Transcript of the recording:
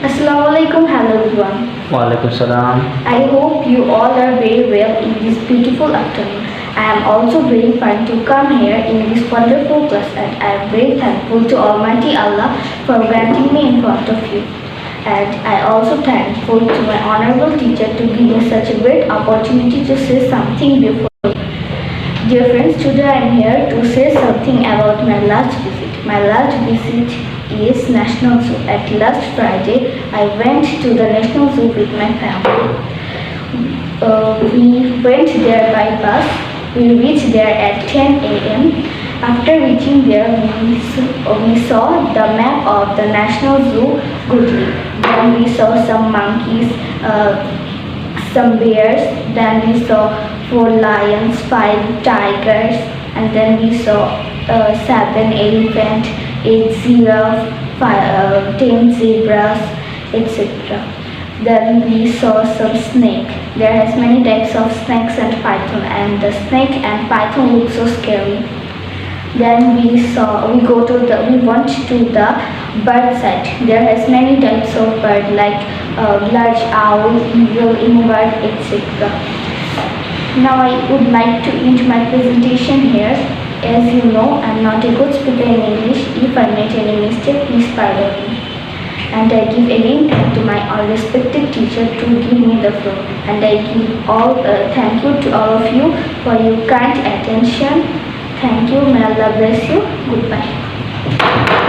Assalamualaikum, hello everyone. Walaikum salam. I hope you all are very well in this beautiful afternoon. I am also very fine to come here in this wonderful class, and I am very thankful to Almighty Allah for granting me in front of you. And I also thankful to my honorable teacher to give me such a great opportunity to say something before you. Dear friends, today I am here to say something about my last visit. My last visit is National Zoo. At last Friday, I went to the National Zoo with my family. We went there by bus. We reached there at 10 a.m. After reaching there, we saw the map of the National Zoo goodly. Then we saw some monkeys, some bears. Then we saw 4 lions, 5 tigers, and then we saw 7 elephants, 8 giraffes, 10 zebras, etc. Then we saw some snake. There has many types of snakes and python, and the snake and python look so scary. Then we went to the bird side. There has many types of bird like large owl, eagle, bird, etc. Now I would like to end my presentation here. As you know, I am not a good speaker in English. If I made any mistake, please pardon me. And I give again thank to my respected teacher to give me the floor. And I give thank you to all of you for your kind attention. Thank you. May Allah bless you. Goodbye.